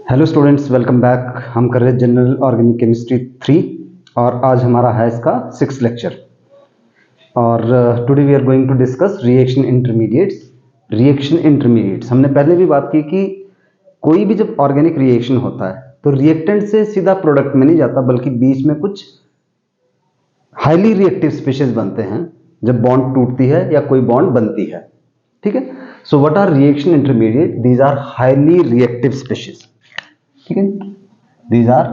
Hello students, welcome back. हम कर रहे हैं जनरल ऑर्गेनिक केमिस्ट्री 3 और आज हमारा है इसका 6th लेक्चर। और today we are going to discuss reaction intermediates. Reaction intermediates हमने पहले भी बात की कि कोई भी जब ऑर्गेनिक रिएक्शन होता है तो रिएक्टेंट से सीधा प्रोडक्ट में नहीं जाता, बल्कि बीच में कुछ हाईली रिएक्टिव स्पीशीज बनते हैं जब बॉन्ड टूटती है या कोई बॉन्ड बनती है। ठीक है, so what are reaction intermediate? These are highly reactive species. ठीक है, these are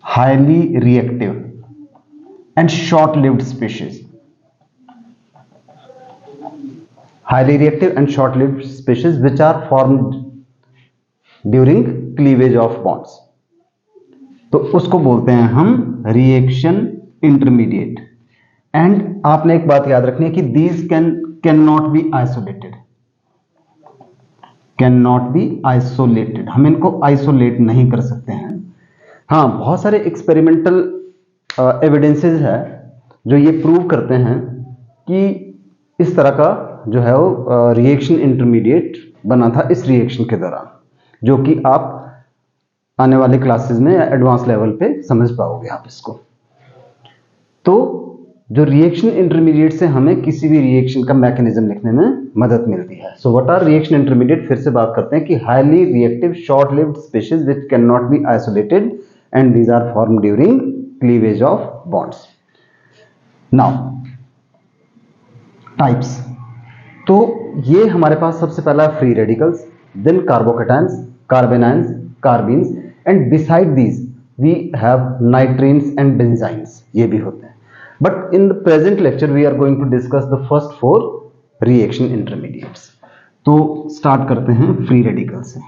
highly reactive and short-lived species. Highly reactive and short-lived species which are formed during cleavage of bonds. तो उसको बोलते हैं हम रिएक्शन इंटरमीडिएट। एंड आपने एक बात याद रखनी है कि these can not be isolated. Can not be isolated, हम इनको आइसोलेट नहीं कर सकते हैं। हाँ, बहुत सारे एक्सपेरिमेंटल एविडेंसेस है जो ये प्रूव करते हैं कि इस तरह का जो है वो रिएक्शन इंटरमीडिएट बना था इस रिएक्शन के दौरान, जो कि आप आने वाले क्लासेस में एडवांस लेवल पे समझ पाओगे आप इसको। तो जो रिएक्शन इंटरमीडिएट से हमें किसी भी रिएक्शन का मैकेनिज्म लिखने में मदद मिलती है। So what are reaction intermediate? फिर से बात करते हैं कि highly reactive short lived species which can not be isolated and these are formed during cleavage of bonds. Now types, तो ये हमारे पास सबसे पहला free radicals, then carbocations, carbanions, carbenes, and besides these we have nitrenes and benzynes, ये भी होते हैं। But in the present lecture we are going to discuss the first 4 reaction intermediates. तो स्टार्ट करते हैं फ्री रेडिकल से।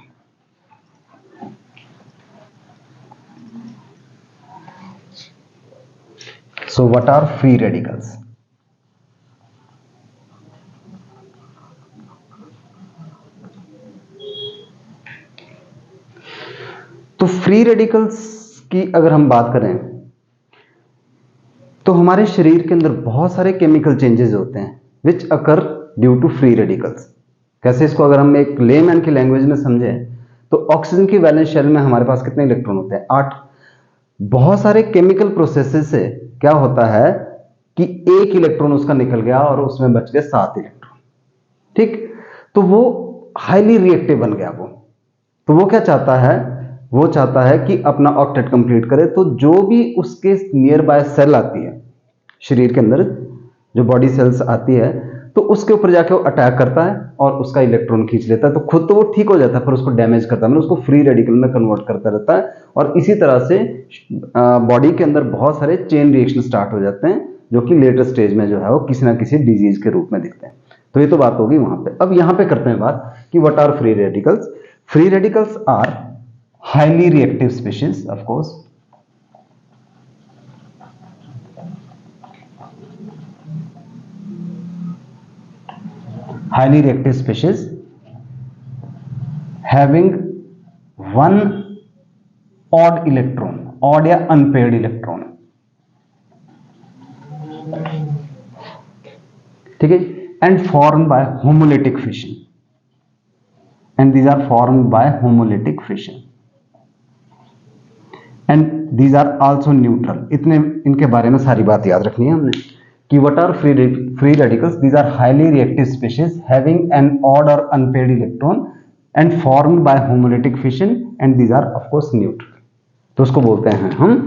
So what are free radicals? तो free radicals की अगर हम बात करें तो हमारे शरीर के अंदर बहुत सारे केमिकल चेंजेस होते हैं which occur due to free radicals. कैसे? इसको अगर हम एक लेमैन की लैंग्वेज में समझें तो ऑक्सीजन की वैलेंस शेल में हमारे पास कितने इलेक्ट्रॉन होते हैं? 8। बहुत सारे केमिकल प्रोसेसेस से क्या होता है कि एक इलेक्ट्रॉन उसका निकल गया और उसमें बच गए 7 इलेक्ट्रॉन। ठीक, तो वो हाईली रिएक्टिव बन गया। तो वो क्या चाहता है? वो चाहता है कि अपना ऑक्टेट कंप्लीट करे। तो जो भी उसके नियर बाय सेल आती है शरीर के अंदर, जो बॉडी सेल्स आती है, तो उसके ऊपर जाके वो अटैक करता है और उसका इलेक्ट्रॉन खींच लेता है। तो खुद तो वो ठीक हो जाता है, पर उसको डैमेज करता है, मतलब उसको फ्री रेडिकल में कन्वर्ट करता रहता है। और इसी तरह से बॉडी के अंदर बहुत सारे चेन रिएक्शन स्टार्ट हो जाते हैं, जो कि लेटर स्टेज में जो है वो किसी ना किसी डिजीज के रूप में दिखते हैं। तो ये तो बात होगी वहां पे। अब यहां पे करते हैं बात कि what are free radicals. Free radicals are highly reactive species, of course. Highly reactive species having one odd electron, odd या unpaired electron. ठीक है, and formed by homolytic fission. And these are formed by homolytic fission. And these are also neutral. इतने इनके बारे में सारी बात याद रखनी है हमने कि what are free radicals? These are highly reactive species having an odd और unpaired electron and formed by homolytic fission and these are of course neutral. तो उसको बोलते हैं हम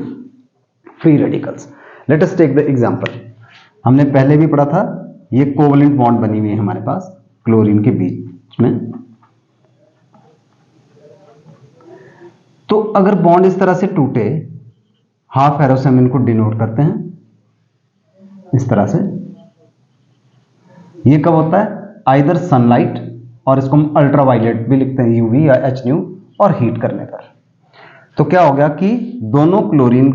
free radicals. Let us take the example. हमने पहले भी पढ़ा था, ये कोवलेंट बॉन्ड बनी हुई है हमारे पास क्लोरीन के बीच में। तो अगर बॉन्ड इस तरह से टूटे, हाफ एरो से हम इनको डिनोट करते हैं इस तरह से। ये कब होता है? आइदर सनलाइट, और इसको हम अल्ट्रावायलेट भी लिखते हैं, यूवी या एच न्यू, और हीट करने पर। तो क्या हो गया कि दोनों क्लोरीन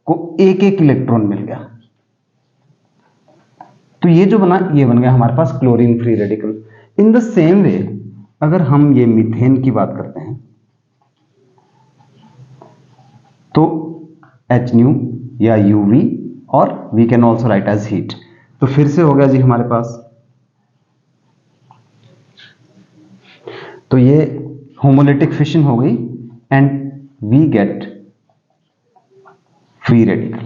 को एक एक इलेक्ट्रॉन मिल गया। तो ये जो बना, ये बन गया हमारे पास chlorine free radical. In the same way अगर हम ये मीथेन की बात करते हैं तो एच न्यू या यूवी, और we can also write as heat. तो फिर से हो गया जी हमारे पास, तो ये होमोलिटिक फिशन हो गई and we get free radical.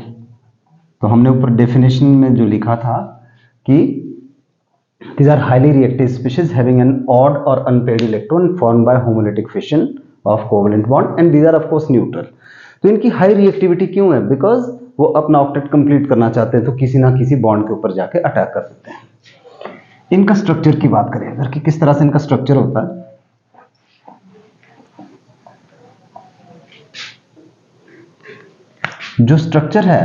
तो हमने ऊपर डेफिनेशन में जो लिखा था कि these are highly reactive species having an odd or unpaired electron formed by homolytic fission of covalent bond and these are of course neutral। तो इनकी हाई रिएक्टिविटी क्यों है? बिकॉज वो अपना ऑक्टेट कंप्लीट करना चाहते हैं तो किसी ना किसी बॉन्ड के ऊपर जाके अटैक कर सकते हैं। इनका स्ट्रक्चर की बात करें अगर कि किस तरह से इनका स्ट्रक्चर होता है, जो स्ट्रक्चर है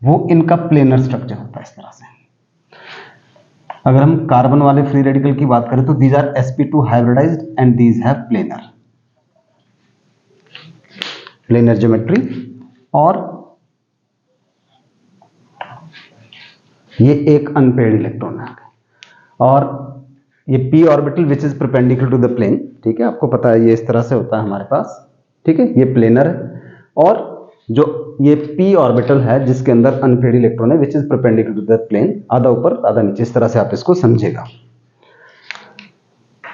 वो इनका प्लेनर स्ट्रक्चर होता है इस तरह से। अगर हम कार्बन वाले फ्री रेडिकल की बात करें तो these are sp2 hybridized and these have planar geometry, और ये एक अनपेयर्ड इलेक्ट्रॉन है और ये p orbital which is perpendicular to the plane. ठीक है, आपको पता है ये इस तरह से होता है हमारे पास। ठीक है, ये प्लेनर है और जो ये p ऑर्बिटल है जिसके अंदर अनपेयर्ड इलेक्ट्रॉन है which is perpendicular to the plane, आधा ऊपर आधा नीचे, इस तरह से आप इसको समझेगा।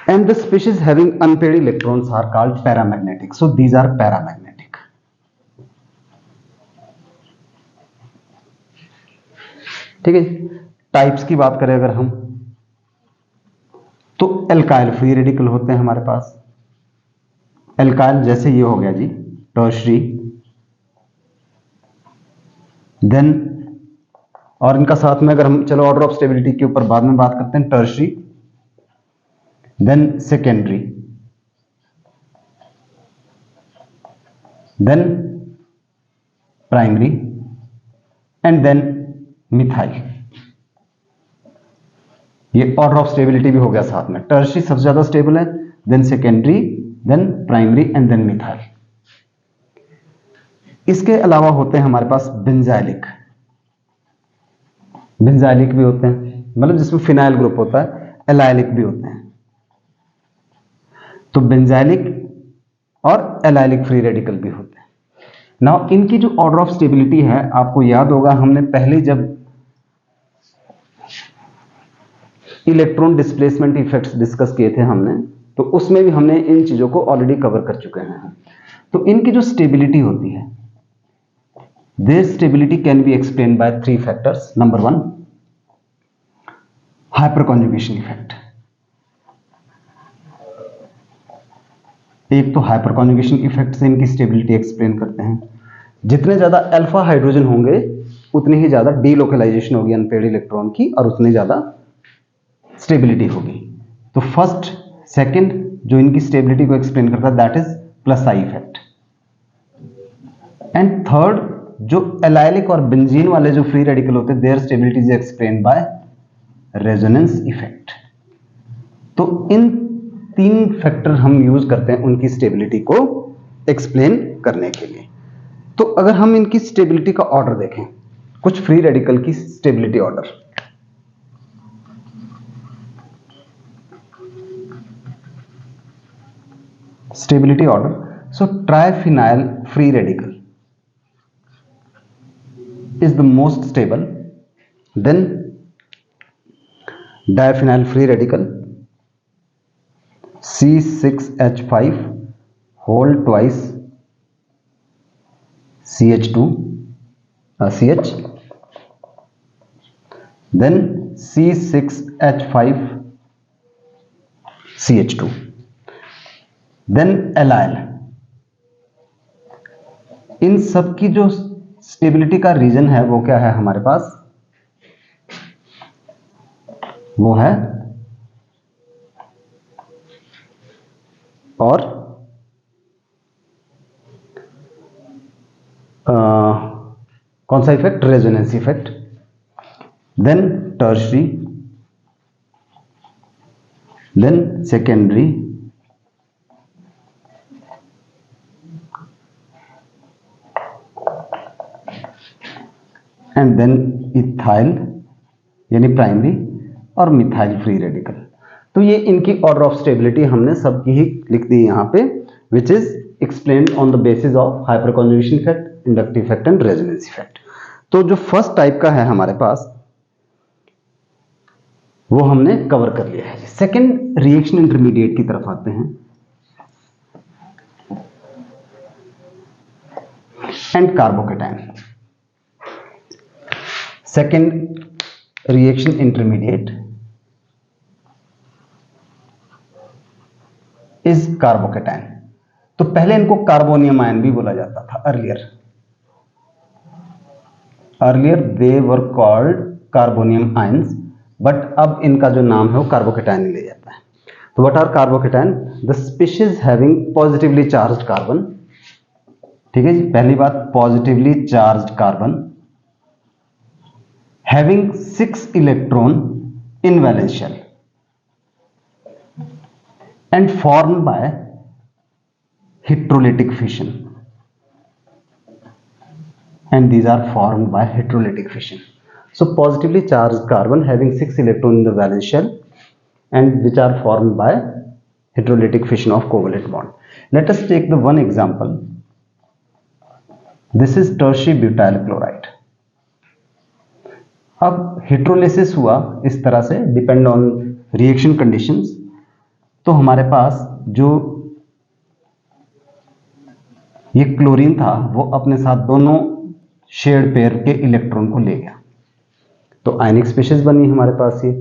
And the species having unpaired electrons are called paramagnetic. So these are paramagnetic. ठीक है, टाइप्स की बात करें अगर हम तो एल्काइल फ्री रेडिकल होते हैं हमारे पास। एल्काइल जैसे ये हो गया जी टर्शरी, देन और इनका साथ में अगर हम चलो ऑर्डर ऑफ स्टेबिलिटी के ऊपर बाद में बात करते हैं, tertiary, then secondary, then primary and then methyl. ये ऑर्डर ऑफ स्टेबिलिटी भी हो गया साथ में। टर्शरी सबसे ज्यादा स्टेबल है, then secondary, then primary and then methyl. इसके अलावा होते हैं हमारे पास बेंजाइलिक। बेंजाइलिक भी होते हैं, मतलब जिसमें फिनाइल ग्रुप होता है। एलाइलिक भी होते हैं। तो बेंजाइलिक और एलाइलिक फ्री रेडिकल भी होते हैं। नाउ इनकी जो ऑर्डर ऑफ स्टेबिलिटी है, आपको याद होगा हमने पहले जब इलेक्ट्रॉन डिस्प्लेसमेंट इफेक्ट्स डिस्कस किए थे हमने, तो उसमें भी हमने इन चीजों को ऑलरेडी कवर कर चुके हैं। तो इनकी जो स्टेबिलिटी होती है, their stability can be explained by 3 factors। Number 1, hyperconjugation effect। एक तो हाइपरकॉन्जुगेशन इफेक्ट से इनकी स्टेबिलिटी एक्सप्लेन करते हैं। जितने ज्यादा अल्फा हाइड्रोजन होंगे उतनी ही ज्यादा डीलोकलाइजेशन होगी अनपेयर्ड इलेक्ट्रॉन की और उतनी ज्यादा स्टेबिलिटी होगी। तो फर्स्ट सेकंड जो इनकी स्टेबिलिटी को एक्सप्लेन करता है that is plus I effect. And third जो एलाइलिक और बेंजीन वाले जो फ्री रेडिकल होते हैं there stability is explained by resonance effect. तो इन 3 फैक्टर हम यूज करते हैं उनकी स्टेबिलिटी को एक्सप्लेन करने के लिए। तो अगर हम इनकी स्टेबिलिटी का ऑर्डर देखें, कुछ फ्री रेडिकल की stability order, stability order. So triphenyl free radical is the most stable, then diphenyl free radical C6H5 whole twice CH2 CH, then C6H5 CH2, then allyl। इन सब की जो स्टेबिलिटी का reason है वो क्या है हमारे पास, वो है और कौन सा effect, resonance effect, then tertiary, then secondary, and then ethyl यानी प्राइमरी और मिथाइल फ्री रेडिकल। तो ये इनकी ऑर्डर ऑफ स्टेबिलिटी हमने सबकी ही लिख दी यहां पे, which is explained on the basis of hyperconjugation effect, inductive effect and resonance effect. तो जो फर्स्ट टाइप का है हमारे पास वो हमने कवर कर लिया है। सेकेंड रिएक्शन इंटरमीडिएट की तरफ आते हैं। and carbocation. Second reaction intermediate is carbocation. तो पहले इनको कार्बोनियम आयन भी बोला जाता था earlier they were called carbonium ions, but अब इनका जो नाम है वो कार्बोकेटाइन ले जाता है. तो what are carbocation? The species having positively charged carbon. ठीक है जी, पहली बात positively charged carbon having 6 electron in valence shell and formed by heterolytic fission, and these are formed by heterolytic fission. So positively charged carbon having 6 electrons in the valence shell and which are formed by heterolytic fission of covalent bond. Let us take the one example. This is tertiary butyl chloride. अब heterolysis हुआ इस तरह से, depend on reaction conditions. तो हमारे पास जो ये chlorine था वो अपने साथ दोनों शेयर्ड पेयर के इलेक्ट्रॉन को ले गया, तो आयनिक स्पीशीज बनी हमारे पास ये.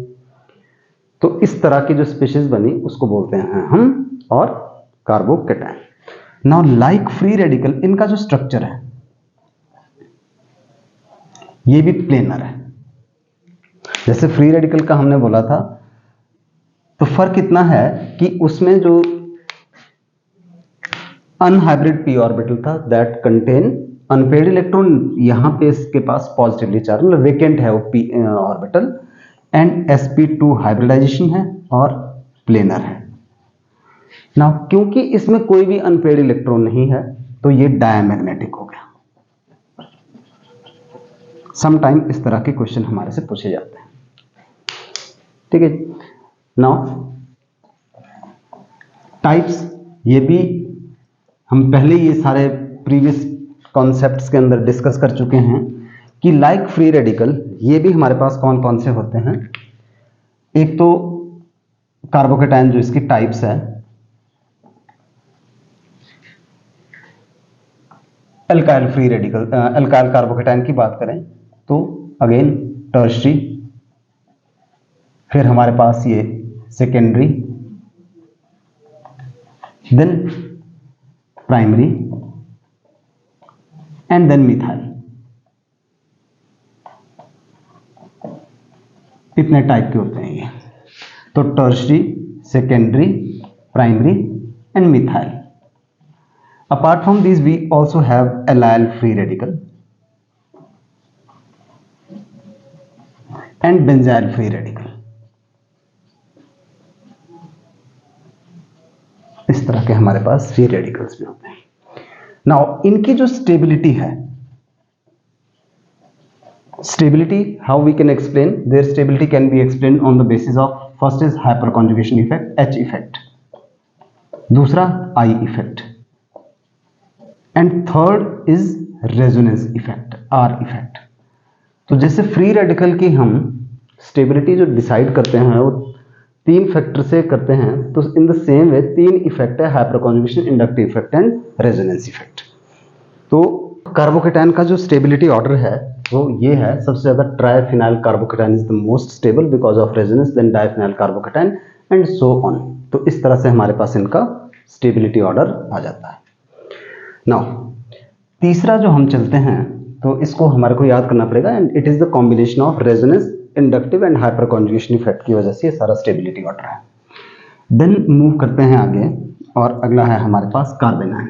तो इस तरह की जो स्पीशीज बनी उसको बोलते हैं हम और carbocation. Now like free radical, इनका जो स्ट्रक्चर है ये भी प्लेनर है. जैसे फ्री रेडिकल का हमने बोला था, तो फर्क इतना है कि उसमें जो अनहाइब्रिड पी ऑर्बिटल था दैट कंटेन अनपेड इलेक्ट्रॉन, यहां पे इसके पास पॉजिटिवली चार्ज मतलब वेकेंट है वो P orbital, and sp2 hybridisation है और प्लेनर है. नाउ क्योंकि इसमें कोई भी अनपेड इलेक्ट्रॉन नहीं है तो ये डायमैग्नेटिक हो गया. समटाइम इस तरह के क्वेश्चन हमारे से पूछे जाते हैं. ठीक है. नाउ टाइप्स, ये भी हम पहले ये सारे प्रीवियस कॉन्सेप्ट्स के अंदर डिस्कस कर चुके हैं कि लाइक फ्री रेडिकल ये भी हमारे पास कौन कौन से होते हैं. एक तो कार्बोकेटाइन जो इसकी टाइप्स है, alkyl free radical, alkyl carbocation की बात करें तो अगेन टर्शरी, फिर हमारे पास ये secondary, then primary and then methyl. इतने टाइप के होते हैं ये. तो tertiary, secondary, primary and methyl. Apart from this we also have allyl free radical and benzyl free radical. इस तरह के हमारे पास फ्री रेडिकल्स भी होते हैं. नाउ इनकी जो स्टेबिलिटी है, stability how we can explain their stability can be explain on the basis of first is hyperconjugation effect H effect, दूसरा I effect, and third is resonance effect R effect. तो जैसे free radical की हम stability जो decide करते हैं वो 3 factor से करते हैं, तो in the same way 3 effect है, hyperconjugation, inductive effect and resonance effect. तो कार्बोकेटाइन का जो स्टेबिलिटी ऑर्डर है वो ये है. सबसे ज्यादा triphenyl carbocation is the most stable because of resonance, then diphenyl carbocation and so on. तो इस तरह से हमारे पास इनका स्टेबिलिटी ऑर्डर आ जाता है. नाउ तीसरा जो हम चलते हैं तो इसको हमारे को याद करना पड़ेगा, and it is the combination of resonance, inductive and hyperconjugation effect की वजह से ये सारा स्टेबिलिटी ऑर्डर है. देन मूव करते हैं आगे, और अगला है हमारे पास carbanion.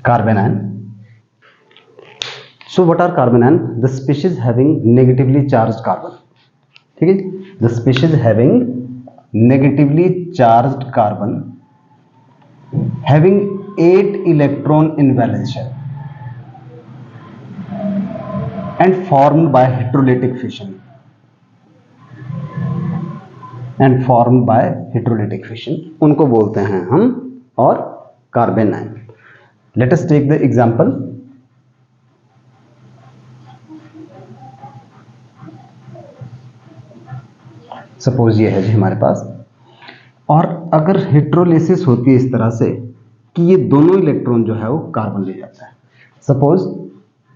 Carbanion. So what are carbanion? The species having negatively charged carbon. ठीक है, the species having negatively charged carbon having 8 electron in valence shell and formed by heterolytic fission उनको बोलते हैं हम और carbanion. Let us take the example. Suppose ये है जी हमारे पास, और अगर हेट्रोलिसिस होती है इस तरह से कि ये दोनों इलेक्ट्रॉन जो है वो कार्बन ले जाता है। सपोज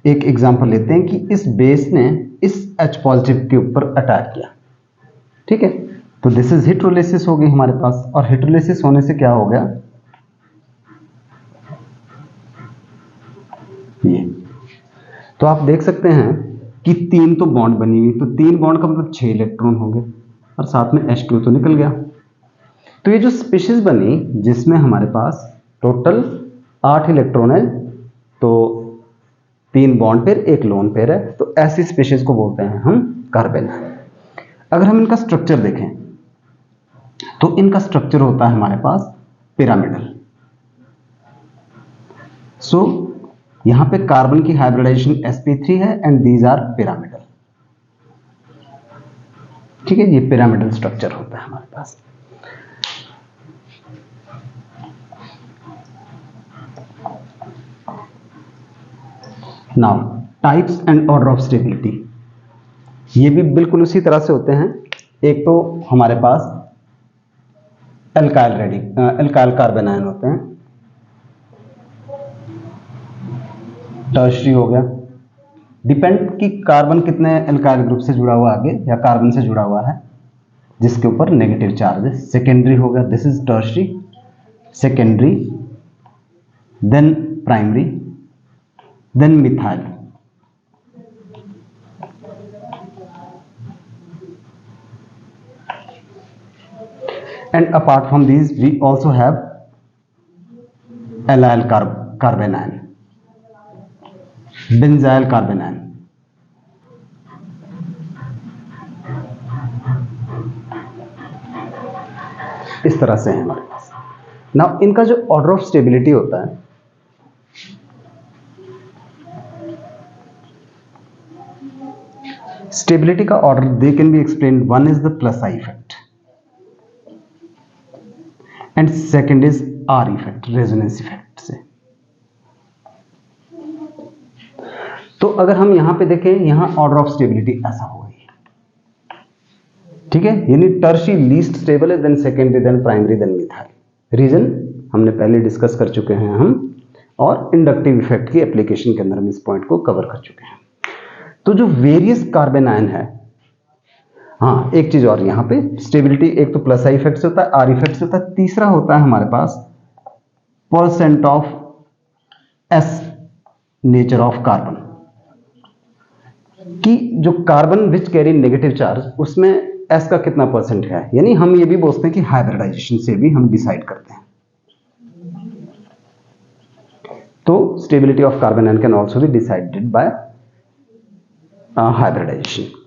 एक एग्जांपल लेते हैं कि इस बेस ने इस H पॉजिटिव के ऊपर अटैक किया, ठीक है, तो दिस इज हेट्रोलिसिस हो गई हमारे पास। और हेट्रोलिसिस होने से क्या हो गया, ये तो आप देख सकते हैं कि 3 तो बॉन्ड बनी हुई, तो 3 बॉन्ड का मतलब 6 इलेक्ट्रॉन हो गए और साथ में H2 तो निकल गया। तो ये जो स्पीशीज बनी जिसमें हमारे पास टोटल 8 इलेक्ट्रॉन है, तो 3 बॉन्ड पेयर 1 लोन पेयर है, तो ऐसी स्पीशीज को बोलते हैं हम कार्बन। अगर हम इनका स्ट्रक्चर देखें तो इनका स्ट्रक्चर होता है हमारे पास पिरामिडल। सो यहां पे कार्बन की हाइब्रिडाइजेशन sp3 है एंड दीज आर पिरामिडल, ठीक है, ये पिरामिडल स्ट्रक्चर होता है हमारे पास। Now types and order of stability, ये भी बिल्कुल उसी तरह से होते हैं। एक तो हमारे पास एल्काइल कार्बन आयन होते हैं, टर्शरी हो गया, डिपेंड कि कार्बन कितने एल्काइल ग्रुप से जुड़ा हुआ आगे या कार्बन से जुड़ा हुआ है जिसके ऊपर नेगेटिव चार्ज है। सेकेंडरी हो गया, this is tertiary, secondary, then primary, then methyl. And apart from these, we also have allyl carbon ion, benzyl carbon ion. इस तरह से है हमारे पास। नाउ इनका जो ऑर्डर ऑफ स्टेबिलिटी होता है, स्टेबिलिटी का order they can be explain, one is the plus I effect and second is are effect, resonance effect से। तो अगर हम यहां पे देखें, यहां ऑर्डर ऑफ स्टेबिलिटी ऐसा हो गई, ठीक है, यानी टर्शी लीस्ट स्टेबल है, then secondary, then primary, then methyl. Reason हमने पहले डिस्कस कर चुके हैं हम, और इंडक्टिव इफेक्ट की एप्लीकेशन के अंदर हम इस पॉइंट को कवर कर चुके हैं। तो जो वेरियस कार्बन आयन है, हाँ एक चीज और, यहां पे स्टेबिलिटी एक तो प्लस आई इफेक्ट से होता है, आर इफेक्ट से होता है, तीसरा होता है हमारे पास percent of s nature of carbon, कि जो carbon which carry negative charge उसमें एस का कितना परसेंट है, यानी हम ये भी बोलते हैं कि हाइब्रिडाइजेशन से भी हम डिसाइड करते हैं। तो stability of carbanion can also be decided by hybridization.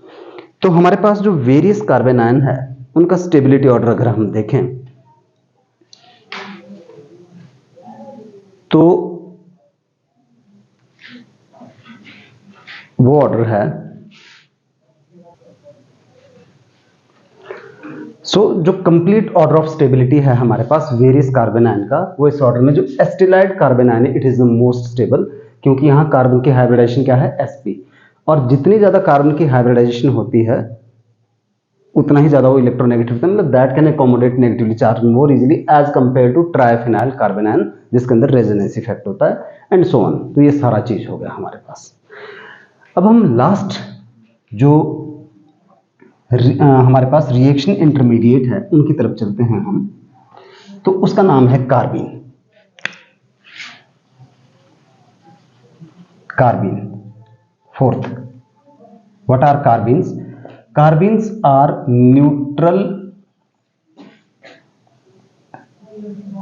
तो हमारे पास जो वेरियस कार्बन आयन है उनका स्टेबिलिटी ऑर्डर अगर हम देखें तो वो ऑर्डर है, जो कंप्लीट ऑर्डर ऑफ स्टेबिलिटी है हमारे पास वेरियस कार्बन आयन का, वो इस ऑर्डर में जो एस्टिलाइड कार्बन आयन है, it is the most stable, क्योंकि यहां कार्बन की हाइब्रिडाइजेशन क्या है, sp, और जितनी ज्यादा कार्बन की हाइब्रिडाइजेशन होती है उतना ही ज्यादा वो इलेक्ट्रोनेगेटिव होता है, मतलब that can accommodate negatively charge more easily as compare to triphenyl carbanion जिसके अंदर रेजोनेंस इफेक्ट होता है, एंड सो ऑन। तो ये सारा चीज हो गया हमारे पास। अब हम लास्ट जो हमारे पास रिएक्शन इंटरमीडिएट है उनकी तरफ चलते हैं हम, तो उसका नाम है carbene. Carbene fourth, what are carbenes? Carbenes are neutral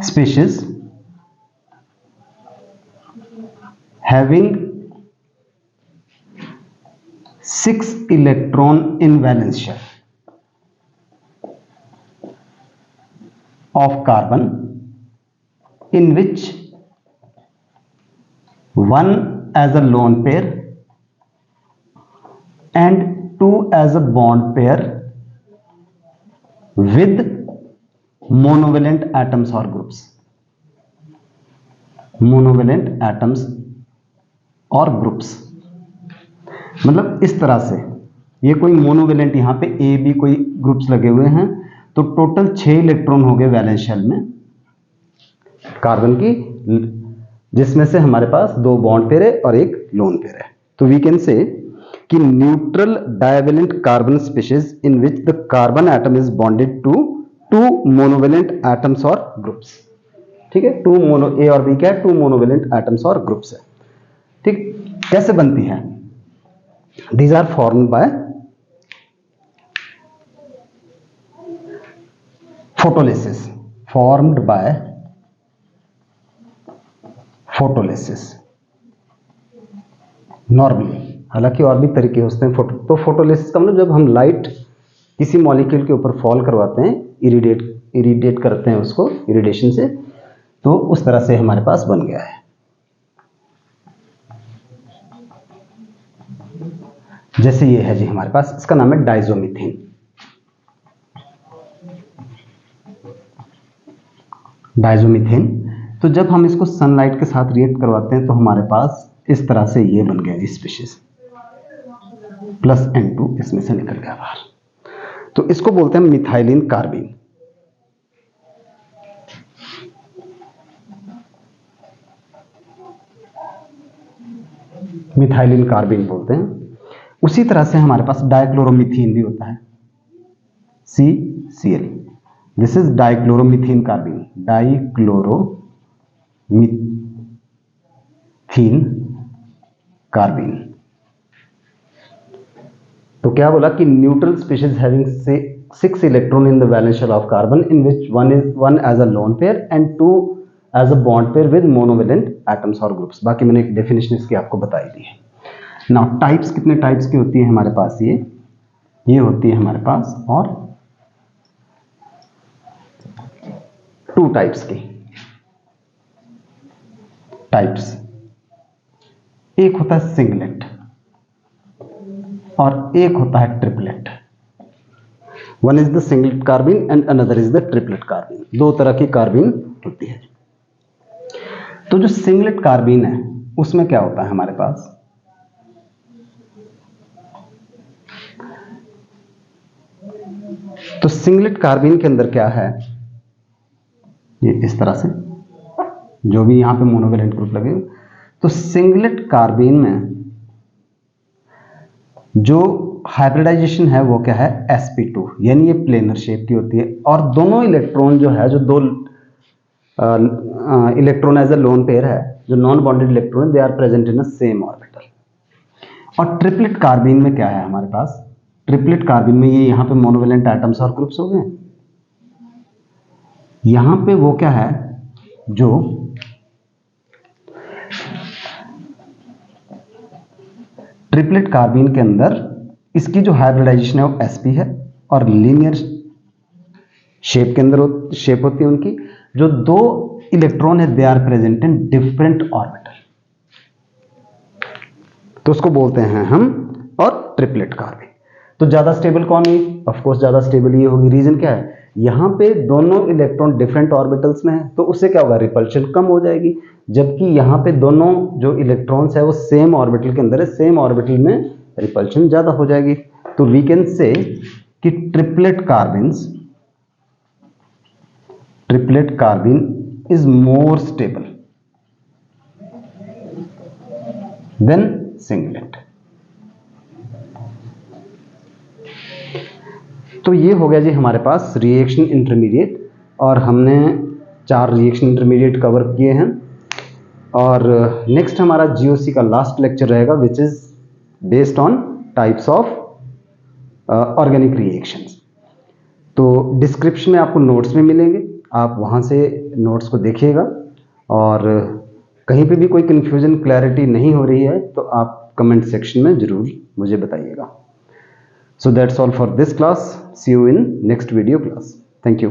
species having 6 electron in valence shell of carbon, in which one as a lone pair and 2 as a bond pair with monovalent atoms or groups, monovalent atoms और groups. मतलब इस तरह से ये कोई monovalent, यहां पे A B कोई ग्रुप्स लगे हुए हैं, तो टोटल 6 इलेक्ट्रॉन हो गए वैलेंस शेल में कार्बन की, जिसमें से हमारे पास 2 बॉन्ड पेयर है और 1 लोन पेयर है। तो वी कैन से कि neutral divalent carbon species in which the carbon atom is bonded to 2 monovalent atoms और ग्रुप्स। ठीक है, 2 मोनो, ए और बी क्या है, 2 मोनोवेलेंट एटम्स और ग्रुप्स है। ठीक, कैसे बनती है? These are formed by photolysis, formed by photolysis normally. हालांकि और भी तरीके होते हैं तो फोटोलिसिस का मतलब जब हम लाइट किसी मॉलिक्यूल के ऊपर फॉल करवाते हैं, इरिडिएट करते हैं उसको इरिडेशन से, तो उस तरह से हमारे पास बन गया है। जैसे ये है जी हमारे पास, इसका नाम है डाइजोमीथेन। डाइजोमीथेन, तो जब हम इसको सनलाइट के साथ रिएक्ट करवाते हैं तो हमारे पास इस तरह से ये बन गया स्पीशीज, प्लस N2 इसमें से निकल गया बाहर। तो इसको बोलते हैं मिथाइलिन कार्बिन। मिथाइलिन कार्बिन बोलते हैं। उसी तरह से हमारे पास डाइक्लोरोमीथेन भी होता है, CCl। This is dichloromethane carbene, dichloromethane carbene. तो क्या बोला कि neutral species having 6 electron in the valence shell of carbon in which one as a lone pair and 2 as a bond pair with monovalent atoms और groups. बाकी मैंने एक definition इसकी आपको बताई दी है। नाउ टाइप्स, कितने टाइप्स की होती है हमारे पास? ये होती है हमारे पास और 2 टाइप्स की टाइप्स। एक होता है सिंगलेट और एक होता है triplet. One is the singlet carbene and another is the triplet carbene. 2 तरह की कार्बिन होती है। तो जो सिंगलेट कार्बिन है उसमें क्या होता है हमारे पास? तो सिंगलेट कार्बिन के अंदर क्या है, ये इस तरह से जो भी यहां पे मोनोवेलेंट ग्रुप लगे, तो सिंगलेट कार्बिन में जो हाइब्रिडाइजेशन है वो क्या है? sp2, यानी ये प्लेनर शेप की होती है और दोनों इलेक्ट्रॉन जो है, जो 2 electron as a lone pair है, जो non bonded electron, they are present in a same orbital. और ट्रिपलेट कार्बिन में क्या है हमारे पास? ट्रिपलेट कार्बिन में ये यहां पे मोनोवेलेंट एटम्स और ग्रुप्स हो गए, यहां पे वो क्या है, जो ट्रिपलेट कार्बिन के अंदर इसकी जो हाइब्रिडाइजेशन है वो sp है और लीनियर शेप के अंदर शेप होती है उनकी। जो 2 इलेक्ट्रॉन है they are present in different orbital, तो उसको बोलते हैं हम और ट्रिपलेट कार्बिन। तो ज्यादा स्टेबल कौन है? ऑफ कोर्स ज्यादा स्टेबल ये होगी। रीजन क्या है? यहां पे दोनों इलेक्ट्रॉन डिफरेंट ऑर्बिटल्स में है, तो उससे क्या होगा? रिपल्शन कम हो जाएगी। जबकि यहां पे दोनों जो इलेक्ट्रॉन्स है वो सेम ऑर्बिटल के अंदर है, सेम ऑर्बिटल में रिपल्शन ज्यादा हो जाएगी। तो वी कैन से कि triplet कार्बिन is more stable then singlet. तो ये हो गया जी हमारे पास रिएक्शन इंटरमीडिएट, और हमने 4 रिएक्शन इंटरमीडिएट कवर किए हैं। और नेक्स्ट हमारा जीओसी का लास्ट लेक्चर रहेगा which is based on types of organic reactions. तो डिस्क्रिप्शन में आपको नोट्स में मिलेंगे, आप वहाँ से नोट्स को देखिएगा। और कहीं पे भी कोई कन्फ्यूजन, क्लैरिटी नहीं हो रही है तो आप कमेंट सेक्शन में जरूर मुझे बताइएगा। So that's all for this class. See you in next video class. Thank you.